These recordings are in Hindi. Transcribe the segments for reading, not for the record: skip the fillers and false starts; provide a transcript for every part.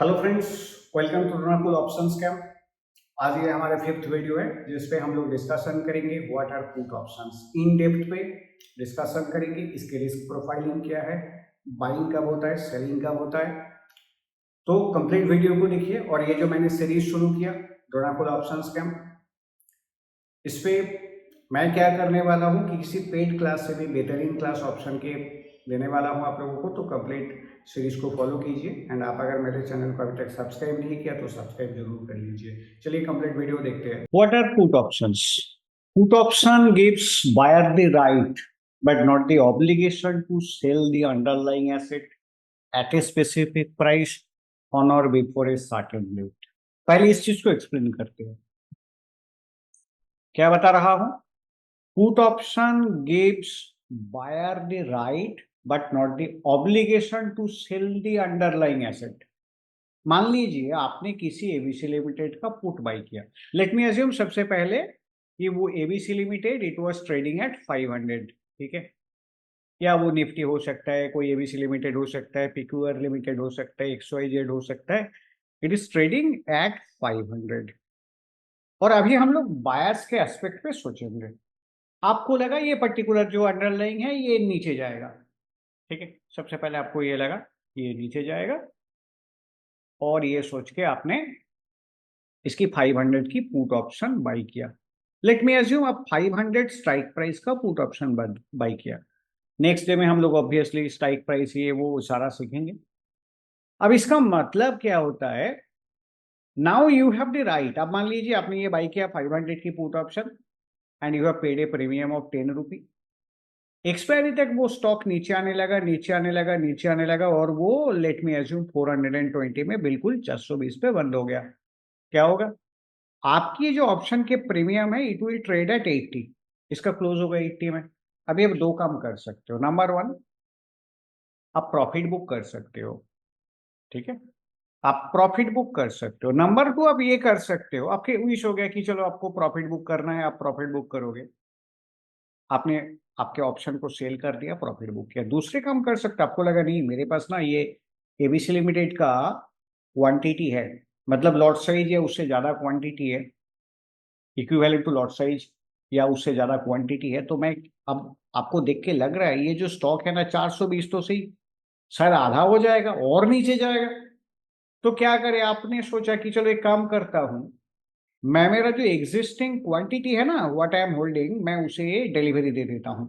हेलो फ्रेंड्स, वेलकम टू डोनाकुल ऑप्शन स्कैम। आज ये हमारा 5th वीडियो है जिसपे हम लोग डिस्कशन करेंगे what are put options. In depth पे डिस्कशन करेंगे इसके रिस्क प्रोफाइलिंग क्या है, बाइंग कब होता है, सेलिंग कब होता है। तो कंप्लीट वीडियो को देखिए। और ये जो मैंने सीरीज शुरू किया डोनाकुल ऑप्शन स्कैम, इस पे मैं क्या करने वाला हूँ कि किसी पेड क्लास से भी बेहतरीन क्लास ऑप्शन के देने वाला हूँ आप लोगों को। तो कंप्लीट सीरीज को फॉलो कीजिए एंड आप अगर मेरे चैनल को अभी तक सब्सक्राइब नहीं किया तो सब्सक्राइब जरूर कर लीजिए। चलिए कंप्लीट वीडियो देखते हैं। What are put options? Put option gives buyer the right but not the obligation to sell the underlying asset at a specific price on or before a certain date। पहले इस चीज को एक्सप्लेन करते हैं। क्या बता रहा हूं? Put option gives buyer the right but not the obligation to sell the underlying asset। मान लीजिए आपने किसी एबीसी लिमिटेड का पुट बाई किया। लेट मी अज्यूम सबसे पहले कि वो ABC limited it was trading at 500, ठीक है। या वो निफ्टी हो सकता है, कोई एबीसी लिमिटेड हो सकता है, पीक्यूआर लिमिटेड हो सकता है, एक्सवाईजेड हो सकता है। It is trading at 500। और अभी हम लोग बायर्स के एस्पेक्ट पे सोचेंगे। आपको लगा ये पर्टिकुलर जो अंडरलाइंग है ये नीचे जाएगा, ठीक है। सबसे पहले आपको ये लगा ये नीचे जाएगा और ये सोच के आपने इसकी 500 की पुट ऑप्शन बाई किया। लेट मी अज्यूम आप 500 स्ट्राइक प्राइस का पुट ऑप्शन बाई किया। नेक्स्ट डे में हम लोग ऑब्वियसली स्ट्राइक प्राइस ये वो सारा सीखेंगे। अब इसका मतलब क्या होता है? Now you have the right. अब मान लीजिए आपने ये बाई किया 500 की put option and you have paid A premium of 10 rupee. Expiry तक वो स्टॉक नीचे आने लगा, नीचे आने लगा, नीचे आने लगा और वो लेट मी अज्यूम 420 में बिल्कुल 420 पे बंद हो गया। क्या होगा? आपकी जो ऑप्शन के प्रीमियम है इट विल ट्रेड एट 80। इसका क्लोज होगा 80 में। अभी आप दो काम कर सकते हो। नंबर वन, आप प्रॉफिट बुक कर सकते हो, ठीक है। आप प्रॉफिट बुक कर सकते हो। नंबर टू, आप ये कर सकते हो, आपके विश हो गया कि चलो आपको प्रॉफिट बुक करना है, आप प्रॉफिट बुक करोगे। आपने आपके ऑप्शन को सेल कर दिया, प्रॉफिट बुक किया। दूसरे काम कर सकते, आपको लगा नहीं मेरे पास ना ये एबीसी लिमिटेड का क्वांटिटी है, मतलब लॉट साइज है उससे ज्यादा क्वांटिटी है, इक्विवेलेंट टू लॉट साइज या उससे ज्यादा क्वांटिटी है, तो मैं अब आपको देख के लग रहा है ये जो स्टॉक है ना 420 तो सही, शायद आधा हो जाएगा और नीचे जाएगा। तो क्या करें? आपने सोचा कि चलो एक काम करता हूं, मैं मेरा जो एग्जिस्टिंग क्वांटिटी है ना व्हाट आई एम होल्डिंग, मैं उसे डिलीवरी दे देता हूं।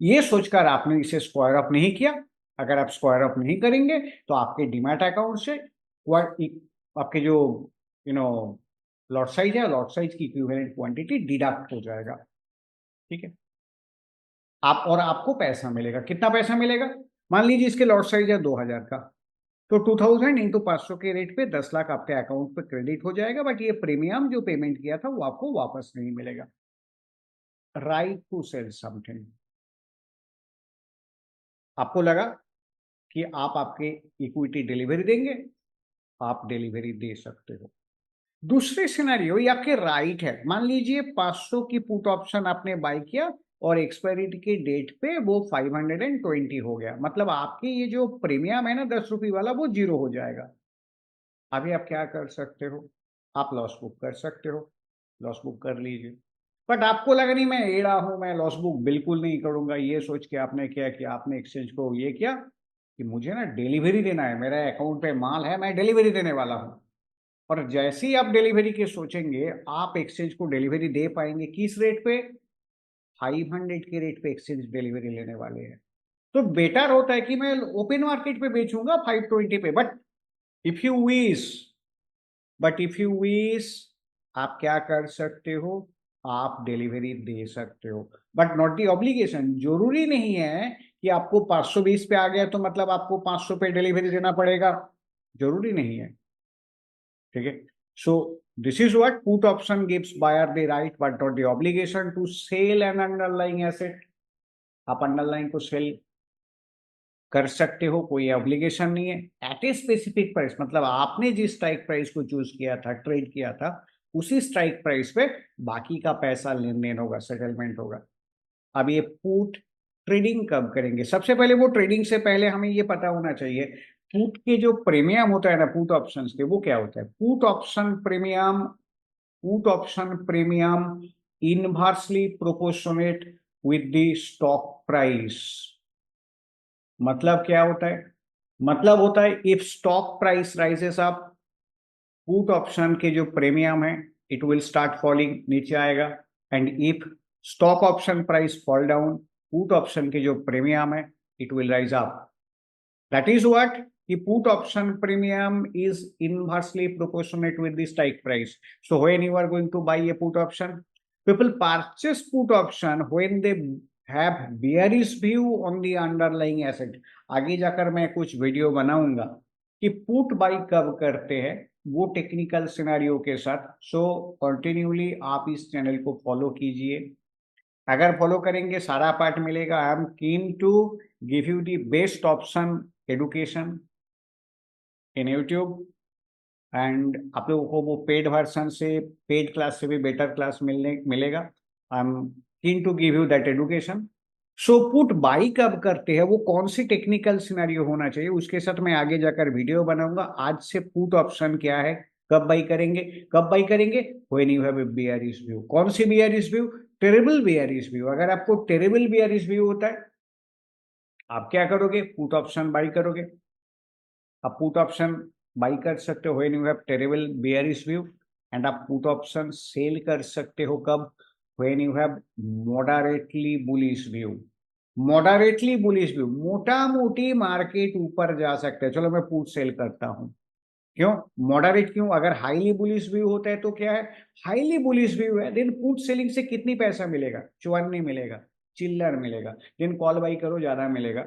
ये सोचकर आपने इसे स्क्वायर अप नहीं किया। अगर आप स्क्वायर अप नहीं करेंगे तो आपके डीमैट अकाउंट से आपके जो यू नो लॉट साइज है, लॉट साइज की इक्विवेलेंट क्वांटिटी डिडक्ट हो जाएगा, ठीक है। आप और आपको पैसा मिलेगा। कितना पैसा मिलेगा? मान लीजिए इसके लॉट साइज है 2000 का, तो 2000 इंटू 500 के रेट पे 10 लाख आपके अकाउंट पे क्रेडिट हो जाएगा। बट ये प्रीमियम जो पेमेंट किया था वो आपको वापस नहीं मिलेगा। Right to sell something. आपको लगा कि आप आपके इक्विटी डिलीवरी देंगे, आप डिलीवरी दे सकते हो। दूसरे सिनेरियो ये आपके राइट है। मान लीजिए 500 की पुट ऑप्शन आपने बाय किया और एक्सपायरी के डेट पे वो 520 हो गया, मतलब आपके ये जो प्रीमियम है ना 10 रुपये वाला वो जीरो हो जाएगा। अभी आप क्या कर सकते हो? आप लॉस बुक कर सकते हो। लॉस बुक कर लीजिए। बट आपको लगा नहीं मैं एड़ा हूं, मैं लॉस बुक बिल्कुल नहीं करूंगा, ये सोच के आपने क्या किया, आपने एक्सचेंज को ये किया कि मुझे ना डिलीवरी देना है, मेरे अकाउंट पे माल है, मैं डिलीवरी देने वाला हूं। और जैसे ही आप डिलीवरी के सोचेंगे आप एक्सचेंज को डिलीवरी दे पाएंगे किस रेट पे? 500 के रेट पे एक्सचेंज डिलीवरी लेने वाले हैं। तो बेटर होता है कि मैं ओपन मार्केट पे बेचूंगा 520 पे। If you wish but if you wish, आप क्या कर सकते हो? आप डिलीवरी दे सकते हो, बट नॉट दी ऑब्लिगेशन। जरूरी नहीं है कि आपको 520 पे आ गया तो मतलब आपको 500 पे डिलीवरी देना पड़ेगा, जरूरी नहीं है, ठीक है। So this is what put option gives buyer the right but not the obligation to sell an underlying asset. आप अंडरलाइन को सेल कर सकते हो, कोई ऑब्लिगेशन नहीं है। एट ए स्पेसिफिक प्राइस, मतलब आपने जिस स्ट्राइक प्राइस को चूज किया था, ट्रेड किया था, उसी स्ट्राइक प्राइस पे बाकी का पैसा लेन देन होगा, सेटलमेंट होगा। अब ये पुट ट्रेडिंग कब करेंगे? सबसे पहले वो ट्रेडिंग से पहले हमें ये पता होना चाहिए पुट के जो प्रीमियम होता है ना पुट ऑप्शंस के, वो क्या होता है? Put option premium inversely proportionate with the stock price. मतलब क्या होता है? मतलब होता है if stock price rises up, put option के जो प्रीमियम है इट विल स्टार्ट फॉलिंग, नीचे आएगा। And if stock option price fall down, put option के जो प्रीमियम है it will rise up. That is what the put option premium is inversely proportionate with the strike price. So when you are going to buy a put option, people purchase put option when they have bearish view on the underlying asset. आगे जाकर मैं कुछ वीडियो बनाऊंगा कि पुट बाई कब करते हैं वो टेक्निकल सिनेरियो के साथ। सो कंटिन्यूली आप इस चैनल को फॉलो कीजिए। अगर फॉलो करेंगे सारा पार्ट मिलेगा। I am keen to give you the best option education in YouTube. And आप लोगों को वो पेड वर्सन से, पेड क्लास से भी बेटर क्लास मिलेगा। I am keen to give you that education. So put buy कब करते हैं, वो कौन सी टेक्निकल सिनेरियो होना चाहिए, उसके साथ मैं आगे जाकर वीडियो बनाऊंगा। आज से पुट ऑप्शन क्या है, कब बाई करेंगे, कब बाई करेंगे? When you have a bearish view. कौन सी bearish view? Terrible bearish view. अगर आपको टेरेबल बियरिश व्यू होता है, आप क्या करोगे? पुट ऑप्शन बाई करोगे। आप पुट ऑप्शन बाई कर सकते हो when you have terrible bearish view. And आप पुट ऑप्शन सेल कर सकते हो कब? When you have moderately bullish view. Moderately bullish view, मोटा मोटी मार्केट ऊपर जा सकते हैं, चलो मैं पुट सेल करता हूं। क्यों मॉडरेट? क्यों? अगर हाईली बुलिश व्यू होता है तो क्या है? हाईली बुलिश व्यू है, देन पुट सेलिंग से कितनी पैसा मिलेगा? 54 मिलेगा, चिल्लर मिलेगा। देन कॉल बाई करो, ज्यादा मिलेगा।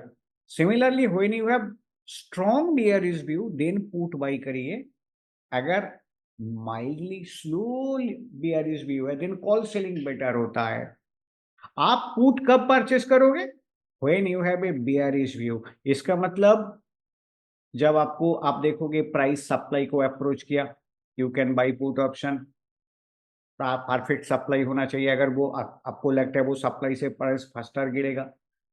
Similarly when you have strong bearish view, then put buy करिए। अगर माइल्डली स्लो बियरिश व्यू है, देन कॉल सेलिंग बेटर होता है। आप पुट कब परचेस करोगे? When you have a bearish view. इसका मतलब जब आपको, आप देखोगे प्राइस सप्लाई को अप्रोच किया, you can buy put option. Perfect supply होना चाहिए। अगर वो आपको लगता है वो सप्लाई से प्राइस फास्टर गिरेगा,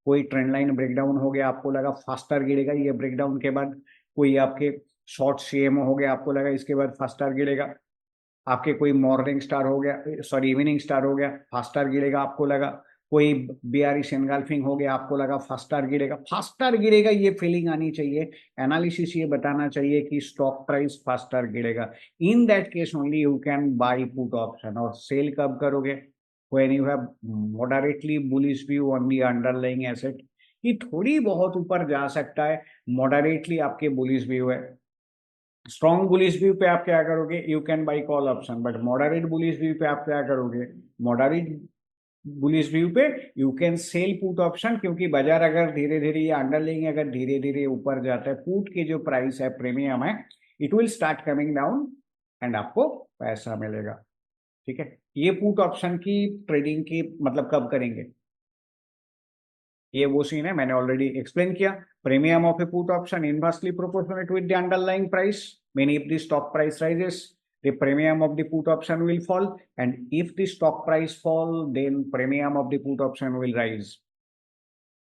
कोई ट्रेंड लाइन ब्रेकडाउन हो गया, आपको लगा फास्टर गिरेगा, ये ब्रेकडाउन के बाद कोई आपके शॉर्ट सीएमओ हो गया, आपको लगा इसके बाद फास्टर गिरेगा, आपके कोई मॉर्निंग स्टार हो गया, सॉरी इवनिंग स्टार हो गया, फास्टर गिरेगा, आपको लगा कोई बियरिश एनगल्फिंग हो गया, आपको लगा फास्टर गिरेगा। फास्टर गिरेगा ये फीलिंग आनी चाहिए, एनालिसिस ये बताना चाहिए कि स्टॉक प्राइस फास्टर गिरेगा। इन that case only you can buy put option. और सेल कब करोगे? When you have moderately bullish view on the underlying asset, कि थोड़ी बहुत ऊपर जा सकता है, मॉडरेटली आपके बुलिश व्यू है। स्ट्रॉन्ग बुलिश व्यू पे आप क्या करोगे? You can by call option. But moderate bullish view पे आप क्या करोगे? मॉडरेट बुलिश व्यू पे you can cell put option, क्योंकि बाजार अगर धीरे धीरे ये अंडरलाइंग अगर धीरे धीरे ऊपर जाता है, पुट के जो प्राइस है प्रीमियम है, it will start coming down and आपको पैसा मिलेगा। ठीक है, ये पुट ऑप्शन की ट्रेडिंग की मतलब कब करेंगे, ये वो सीन है, मैंने ऑलरेडी एक्सप्लेन किया। Premium of A put option inversely proportionate with the underlying price, mean if the stock price rises the premium of the put option will fall, and if the stock price fall, then premium of the put option will rise.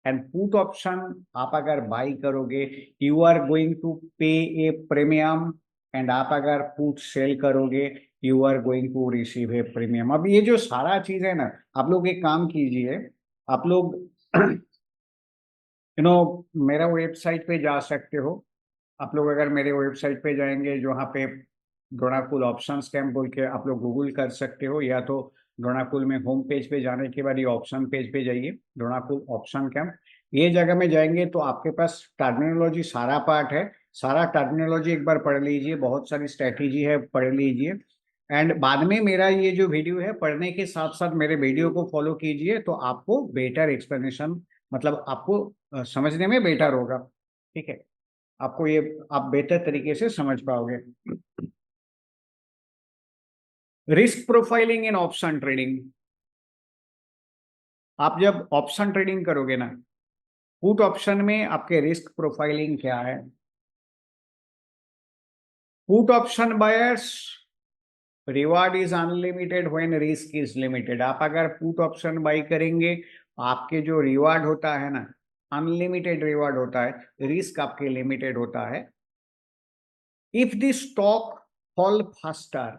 And put option आप अगर buy करोगे, you are going to pay a premium, and आप अगर put sell करोगे, you are going to receive a premium। अब ये जो सारा चीज है ना, आप लोग एक काम कीजिए, आप लोग मेरा वेबसाइट पे जा सकते हो। आप लोग अगर मेरे वेबसाइट पे जाएंगे, जहाँ पे ड्रोनाकुल ऑप्शन स्कैम बोल के आप लोग गूगल कर सकते हो, या तो ड्रोनाकुल में होम पेज पे जाने के बाद ये ऑप्शन पेज पे जाइए, ड्रोनाकुल ऑप्शन कैम्प, ये जगह में जाएंगे तो आपके पास टर्मिनोलॉजी सारा पार्ट है। सारा टर्मिनोलॉजी एक बार पढ़ लीजिए, बहुत सारी स्ट्रैटेजी है, पढ़ लीजिए। एंड बाद में मेरा ये जो वीडियो है, पढ़ने के साथ साथ मेरे वीडियो को फॉलो कीजिए, तो आपको बेटर एक्सप्लेनेशन, मतलब आपको समझने में बेटर होगा। ठीक है, आपको ये, आप बेहतर तरीके से समझ पाओगे। रिस्क प्रोफाइलिंग इन ऑप्शन ट्रेडिंग। आप जब ऑप्शन ट्रेडिंग करोगे ना, पुट ऑप्शन में आपके रिस्क प्रोफाइलिंग क्या है? Put option buyers, reward is unlimited when risk is limited. आप अगर पुट ऑप्शन बाई करेंगे, आपके जो रिवार्ड होता है ना, अनलिमिटेड रिवार्ड होता है, रिस्क आपके लिमिटेड होता है। If the stock fall faster,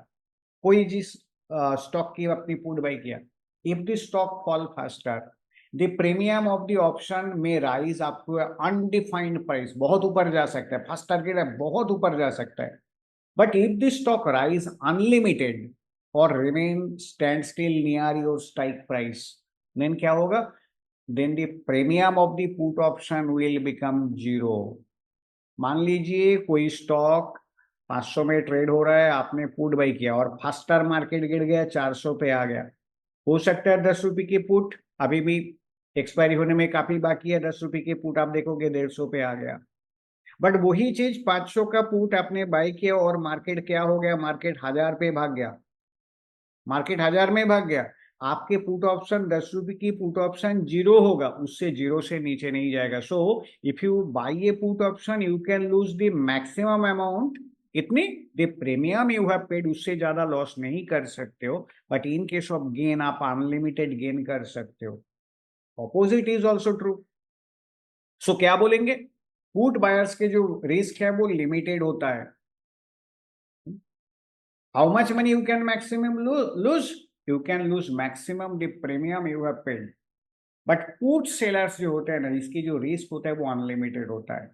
कोई जिस स्टॉक की अपनी पुट बाई किया, if the stock fall faster the premium of the option may rise up to undefined price, बहुत ऊपर जा सकता है, फास्ट टारगेट है, बहुत ऊपर जा सकता है। But if the stock rise unlimited और remain stand still near your strike price, then क्या होगा, then the premium of the put option will become zero. मान लीजिए कोई स्टॉक 500 में ट्रेड हो रहा है, आपने पुट बाई किया और फास्टर मार्केट गिर गया, 400 पे आ गया। हो सकता है 10 रुपए की पुट अभी भी एक्सपायरी होने में काफी बाकी है, 10 रुपए की पुट आप देखोगे 150 पे आ गया। बट वही चीज 500 का पुट आपने बाई किया और मार्केट क्या हो गया, मार्केट 1000 पे भाग गया, मार्केट 1000 में भाग गया, आपके पुट ऑप्शन 10 रुपए की पुट ऑप्शन जीरो होगा, उससे जीरो से नीचे नहीं जाएगा। So if you buy a put option you can lose the maximum amount, इतनी the premium you have paid, उससे ज्यादा लॉस नहीं कर सकते हो। But in case of gain आप अनलिमिटेड गेन कर सकते हो। Opposite is also true. So क्या बोलेंगे, पुट बायर्स के जो रिस्क है वो लिमिटेड होता है। How much money you can maximum lose? You can lose maximum the premium you have paid. But put sellers जो होते हैं ना, इसकी जो रिस्क होता है वो अनलिमिटेड होता है।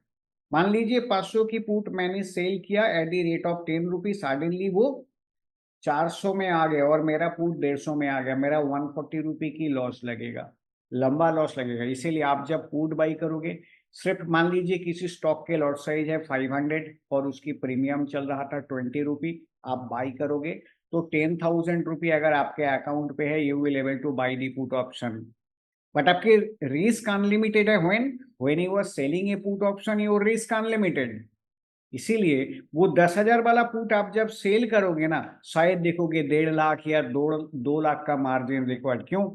मान लीजिए 500 की पुट मैंने सेल किया at the rate of 10 rupees, suddenly वो 400 में आ गया और मेरा पुट 150 में आ गया, मेरा 140 रुपए की लॉस लगेगा, लंबा लॉस लगेगा। इसीलिए आप जब पुट बाई करोगे, सिर्फ मान लीजिए किसी स्टॉक के लॉट साइज है 500 और उसकी प्रीमियम चल रहा था 20 रुपी, आप बाई करोगे तो 10,000 रुपये अगर आपके अकाउंट पे है, you will able to buy the put option. But आपके रिस्क अनलिमिटेड है। When you are selling a put option your risk unlimited. इसीलिए वो 10,000 वाला पुट आप जब सेल करोगे ना, शायद देखोगे 1.5 लाख या 2 लाख का मार्जिन रिक्वायर्ड। क्यों?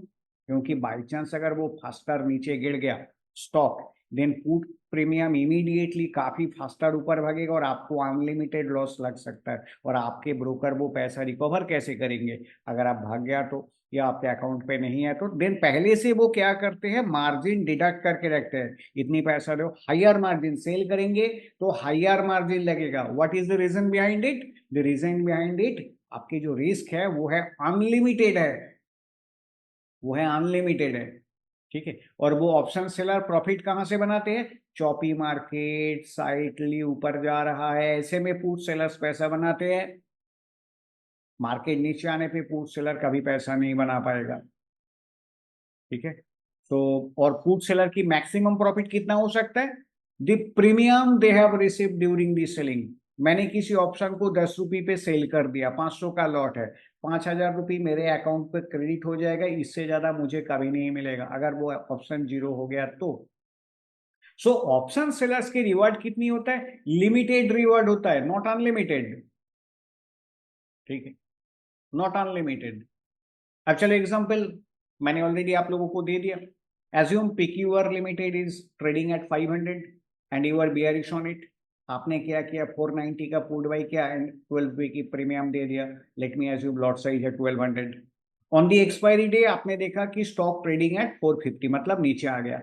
क्योंकि बाई चांस अगर वो फास्टर नीचे गिर गया stock, then put premium immediately काफी फास्टर ऊपर भागेगा और आपको अनलिमिटेड लॉस लग सकता है। और आपके ब्रोकर वो पैसा रिकवर कैसे करेंगे अगर आप भाग गया तो, या आपके अकाउंट पे नहीं है तो? देन पहले से वो क्या करते हैं, मार्जिन डिडक्ट करके रखते हैं, इतनी पैसा दो, हायर मार्जिन सेल करेंगे तो हायर मार्जिन लगेगा। What is the reason behind it? The reason behind it, आपकी जो रिस्क है वो है अनलिमिटेड है, वो है अनलिमिटेड है। ठीक है। और वो ऑप्शन सेलर प्रॉफिट कहां से बनाते हैं? चॉपी मार्केट साइटली ऊपर जा रहा है, ऐसे में पुट सेलर्स पैसा बनाते हैं। मार्केट नीचे आने पे पुट सेलर कभी पैसा नहीं बना पाएगा। ठीक है। तो और पुट सेलर की मैक्सिमम प्रॉफिट कितना हो सकता है? The premium they have received during the selling. मैंने किसी ऑप्शन को 10 रुपये पे सेल कर दिया, 500 का लॉट है, 5,000 रुपये मेरे अकाउंट पे क्रेडिट हो जाएगा, इससे ज्यादा मुझे कभी नहीं मिलेगा अगर वो ऑप्शन जीरो हो गया तो। सो ऑप्शन सेलर्स की रिवॉर्ड कितनी होता है? लिमिटेड रिवॉर्ड होता है, नॉट अनलिमिटेड। ठीक है, नॉट अनलिमिटेड। अब चलो एग्जांपल मैंने ऑलरेडी आप लोगों को दे दिया। Assume PQR limited is trading at 500 and you are bearish on it. आपने क्या किया, 490 का पुट बाई किया एंड 12 रुपए की प्रीमियम दे दिया। Let me assume lot size है 1200। ऑन दी एक्सपायरी डे आपने देखा कि स्टॉक ट्रेडिंग एट 450, मतलब नीचे आ गया।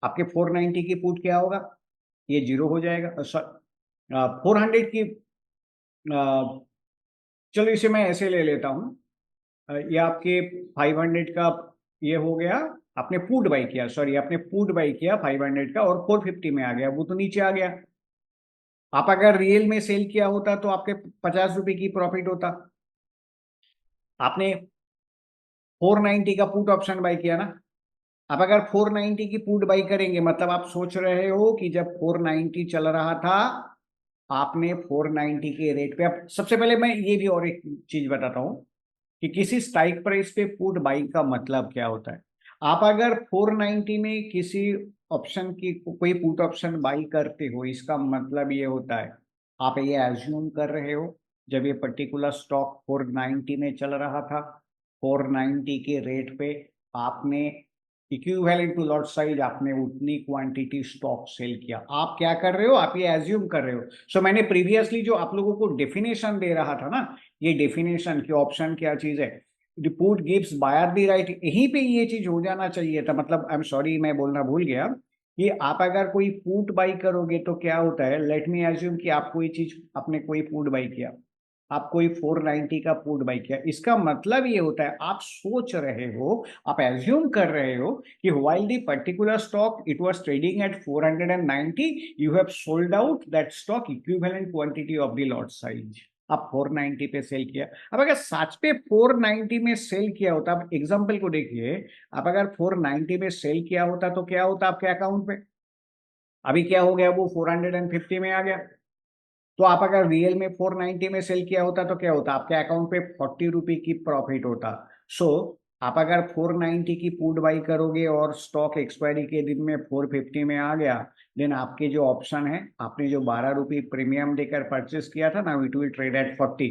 आपके 490 की पुट क्या होगा, ये जीरो हो जाएगा। 400 की चलो इसे मैं ऐसे ले लेता हूं, ये आपके 500 का ये हो गया, आपने पुट बाई किया, सॉरी आपने पुट बाई किया 500 का और 450 में आ गया, वो तो नीचे आ गया। आप अगर रियल में सेल किया होता तो आपके 50 रुपए की प्रॉफिट होता। आपने 490 का पुट ऑप्शन बाई किया ना। अब अगर 490 की पुट बाई करेंगे, मतलब आप सोच रहे हो कि जब 490 चल रहा था आपने 490 के रेट पे, अब सबसे पहले मैं ये भी और एक चीज बताता हूं कि किसी स्ट्राइक प्राइस पे पुट बाई का मतलब क्या होता है। आप अगर 490 में किसी ऑप्शन की कोई पुट ऑप्शन बाई करते हो, इसका मतलब ये होता है आप ये एज्यूम कर रहे हो जब ये पर्टिकुलर स्टॉक 490 में चल रहा था, 490 के रेट पे आपने इक्विवेलेंट टू लॉट साइज आपने उतनी क्वांटिटी स्टॉक सेल किया। आप क्या कर रहे हो, आप ये एज्यूम कर रहे हो। सो मैंने प्रीवियसली जो आप लोगों को डेफिनेशन दे रहा था ना, ये डेफिनेशन की ऑप्शन क्या चीज है, report gives buyer the right, यहीं पे ये चीज हो जाना चाहिए था। मतलब आई एम सॉरी मैं बोलना भूल गया, कि आप अगर कोई पुट बाई करोगे तो क्या होता है, लेट मी एज्यूम कि आप कोई चीज, आपने कोई पुट बाई किया, आप कोई 490 का पुट बाई किया, इसका मतलब ये होता है आप सोच रहे हो, आप एज्यूम कर रहे हो कि while the particular stock it was trading at 490, you have sold out that stock equivalent quantity of the lot size. आप 490 पे सेल किया। अब अगर सच पे 490 में सेल किया होता, अब एग्जांपल को देखिए, आप अगर 490 में सेल किया होता तो क्या होता आपके अकाउंट पे? अभी क्या हो गया, वो 450 में आ गया। तो आप अगर रियल में 490 में सेल किया होता तो क्या होता, आपके अकाउंट पे 40 रुपए की प्रॉफिट होता। सो आप अगर 490 की पुट बाई करोगे और स्टॉक एक्सपायरी के दिन में 450 में आ गया, देन आपके जो ऑप्शन है, आपने जो 12 रुपये प्रीमियम देकर परचेस किया था ना, इट विल ट्रेड एट 40।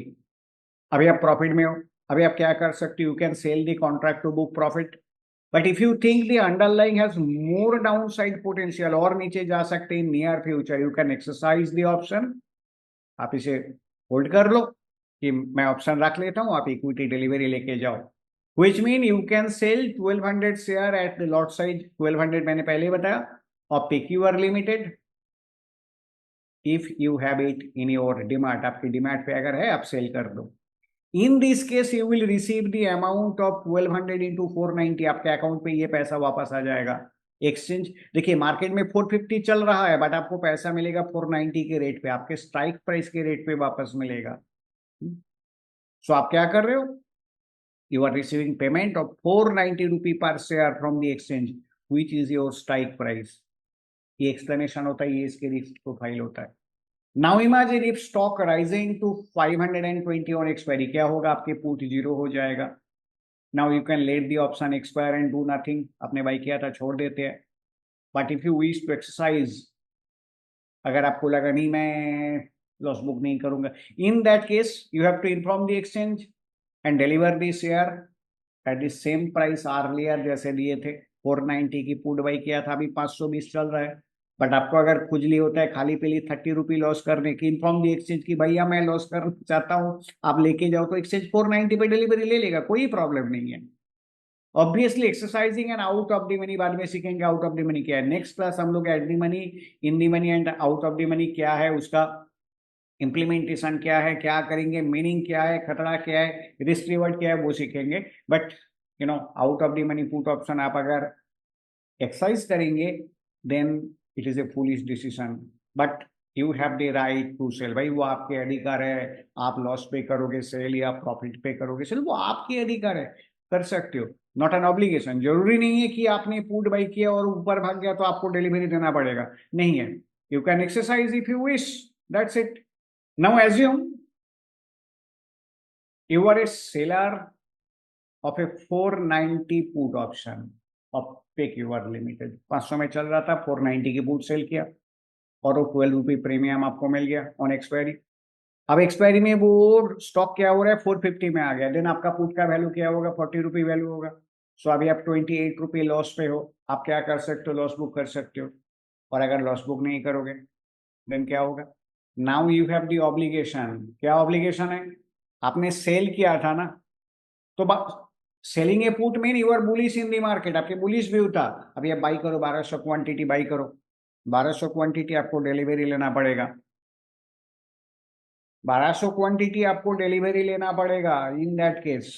अभी आप प्रॉफिट में हो। अभी आप क्या कर सकते हो, you can sell the contract to book profit. But if you think the underlying has more downside potential, और नीचे जा सकते हैं near future, you can exercise the option. आप इसे होल्ड कर लो कि मैं ऑप्शन रख लेता हूं, आप इक्विटी डिलीवरी लेके जाओ, which mean you can cell 1200 share at the lot size 1200, मैंने पहले ही बताया, और PQR limited if you have it in your demat, आपकी डिमाट पे अगर है आप सेल कर दो। In this case you will receive the amount of 1200 into 490, आपके अकाउंट पे ये पैसा वापस आ जाएगा। एक्सचेंज देखिए, मार्केट में 450 चल रहा है, बट आपको पैसा मिलेगा 490 के रेट पे, आपके स्ट्राइक प्राइस के रेट पे वापस मिलेगा। सो आप क्या कर रहे हो, you are receiving payment of 490 rupee per share from the exchange which is your strike price. ये एक्सप्लेनेशन होता है, ये इसके रिस्क प्रोफाइल होता है। Now imagine if stock rising to 520 on expiry, क्या होगा, आपके पुट जीरो हो जाएगा। Now you can let the option expire and do nothing, आपने बाई किया था छोड़ देते हैं। But if you wish to exercise, अगर आपको लगा नहीं मैं लॉस बुक नहीं करूंगा, in that case you have to inform the exchange and deliver the share at the same price earlier, जैसे दिए थे 490 की पुट बाई किया था, अभी 520 चल रहा है। बट आपको अगर खुजली होता है खाली पीली 30 रुपी लॉस करने की, इन्फॉर्म दी एक्सचेंज की भैया मैं लॉस करना चाहता हूँ, आप लेके जाओ, तो एक्सचेंज 490 पे डिलीवरी ले लेगा, कोई प्रॉब्लम नहीं है। Obviously exercising and out of the money बाद में सीखेंगे, आउट ऑफ द मनी क्या है, नेक्स्ट क्लास हम लोग at the money, in the money and out of the money क्या है, उसका इम्प्लीमेंटेशन क्या है, क्या करेंगे, मीनिंग क्या है, खतरा क्या है, रिस्क रिवॉर्ड क्या है, वो सीखेंगे। But you know, out of the money put option आप अगर एक्सरसाइज करेंगे, then it is a foolish decision, but you have the right to sell. भाई वो आपके अधिकार है, आप लॉस पे करोगे सेल या प्रॉफिट पे करोगे सेल, वो आपके अधिकार है, कर सकते हो, नॉट एन ऑब्लिगेशन। जरूरी नहीं है कि आपने पुट बाई किया और ऊपर भाग गया तो आपको डिलीवरी देना पड़ेगा, नहीं है। You can exercise if you wish, that's it. Now assume you are a seller of a 490 put option of PQR limited, 500 में चल रहा था, 490 की पुट सेल किया और वो 12 रुपी प्रीमियम आपको मिल गया ऑन एक्सपायरी। अब एक्सपायरी में वो स्टॉक क्या हो रहा है, 450 में आ गया, देन आपका पुट का वैल्यू क्या होगा, 40 रुपी वैल्यू होगा। सो अभी आप 28 रुपी लॉस पे हो, आप क्या कर सकते हो, लॉस बुक कर सकते हो। और अगर लॉस बुक नहीं करोगे देन क्या होगा, now you have the obligation. क्या ऑब्लिगेशन है, आपने सेल किया था ना, तो selling a put mean you are bullish in the market, आपके बुलिश व्यू था, अभी आप बाई करो, 1200 क्वांटिटी बाई करो, 1200 क्वांटिटी आपको डिलीवरी लेना पड़ेगा, 1200 क्वांटिटी आपको डिलीवरी लेना पड़ेगा। इन दैट केस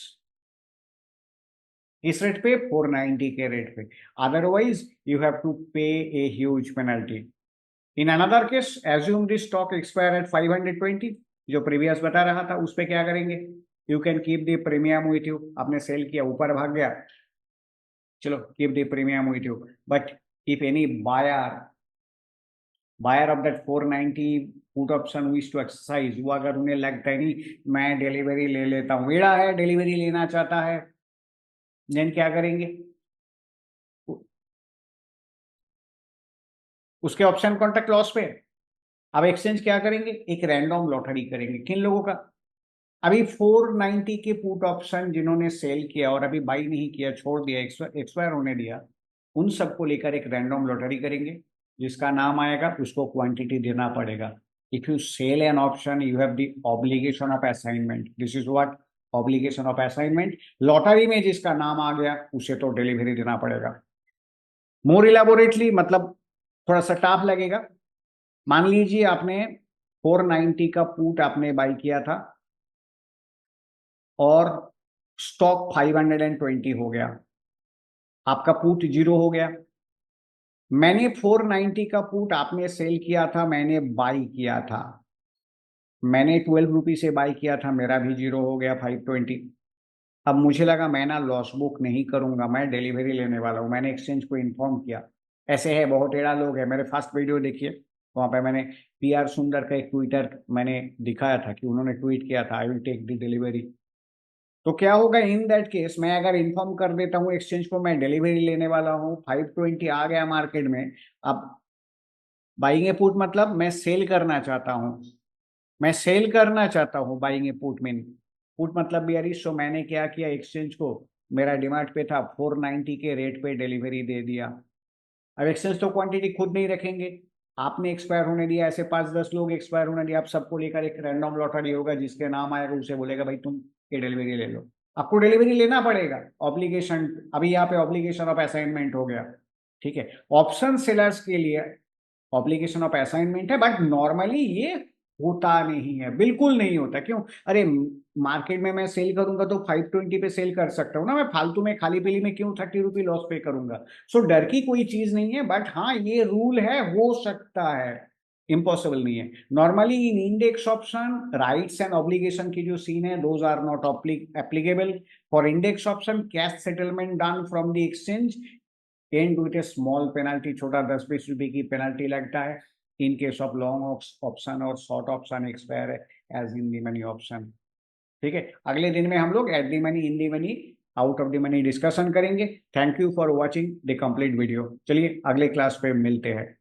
इस रेट पे 490 के रेट पे, otherwise you have to pay a huge penalty. In another case assume this stock expire at 520, जो प्रीवियस बता रहा था, उस पे क्या करेंगे, you can keep the premium with you, आपने सेल किया ऊपर भाग गया, चलो keep the premium with you. But if any buyer of that 490 put option wish to exercise, वो अगर उन्हें लगता है नहीं मैं डिलीवरी ले लेता हूँ, एड़ा है डिलीवरी लेना चाहता है, देन क्या करेंगे, उसके ऑप्शन कॉन्ट्रैक्ट लॉस पे। अब एक्सचेंज क्या करेंगे, एक रैंडम लॉटरी करेंगे, किन लोगों का, अभी 490 के पुट ऑप्शन जिन्होंने सेल किया और अभी बाई नहीं किया, छोड़ दिया, एक्सपायर होने दिया, उन सबको लेकर एक रैंडम लॉटरी करेंगे, जिसका नाम आएगा उसको क्वांटिटी देना पड़ेगा। If you sell an option you have the obligation of assignment, this is what, obligation of assignment. Lottery में जिसका नाम आ गया उसे तो डिलीवरी देना पड़ेगा। मोर इलेबोरेटली मतलब थोड़ा सा टफ लगेगा। मान लीजिए आपने 490 का पुट आपने बाई किया था और स्टॉक 520 हो गया, आपका पुट 0 हो गया। मैंने 490 का पुट आपने सेल किया था, मैंने बाई किया था, मैंने 12 रुपी से बाई किया था, मेरा भी 0 हो गया 520। अब मुझे लगा मैं ना लॉस बुक नहीं करूंगा, मैं डिलीवरी लेने वाला हूं, मैंने एक्सचेंज को इन्फॉर्म किया। ऐसे है, बहुत टेढ़ा लोग है। मेरे फर्स्ट वीडियो देखिए, वहां पे मैंने PR सुंदर का एक ट्विटर मैंने दिखाया था कि उन्होंने ट्वीट किया था, I will take the delivery. तो क्या होगा इन दैट केस, मैं अगर इन्फॉर्म कर देता हूँ एक्सचेंज को मैं डिलीवरी लेने वाला हूँ, 520 आ गया मार्केट में। अब बाइंग ए पुट मतलब मैं सेल करना चाहता हूँ, मैं सेल करना चाहता हूँ, बाइंग ए पुट मीन पुट मतलब बियरिश। सो मैंने क्या किया, एक्सचेंज को मेरा डिमांड पे था 490 के रेट पे डिलीवरी दे दिया। अब एक्सचेंज तो क्वांटिटी खुद नहीं रखेंगे, आपने एक्सपायर होने दिया, ऐसे 5-10 लोग एक्सपायर होने दिया, आप सबको लेकर एक रैंडम लॉटरी होगा, जिसके नाम आएगा उसे बोलेगा भाई तुम ये डिलीवरी ले लो। आपको डिलीवरी लेना पड़ेगा, ऑब्लिगेशन। अभी यहाँ पे ऑब्लिगेशन ऑफ असाइनमेंट हो गया, ठीक है। ऑप्शन सेलर्स के लिए ऑब्लिगेशन ऑफ असाइनमेंट है, बट नॉर्मली ये होता नहीं है, बिल्कुल नहीं होता। क्यों? अरे मार्केट में मैं सेल करूंगा तो 520 पे सेल कर सकता हूँ ना, मैं फालतू में खाली पीली में क्यों 30 रुपी लॉस पे करूंगा। सो डर की कोई चीज नहीं है, बट हाँ ये रूल है, हो सकता है, इम्पॉसिबल नहीं है। Normally in index option rights and obligation की जो सीन है, those are not applicable for index option. Cash settlement done from the exchange and with a small penalty, छोटा 10-20 रुपए की पेनल्टी लगता है in case of long option और शॉर्ट ऑप्शन एक्सपायर है as in the money option. ठीक है, अगले दिन में हम लोग at the money, in the money, out of the money discussion करेंगे। Thank you for watching the complete video. चलिए अगले क्लास पे मिलते हैं।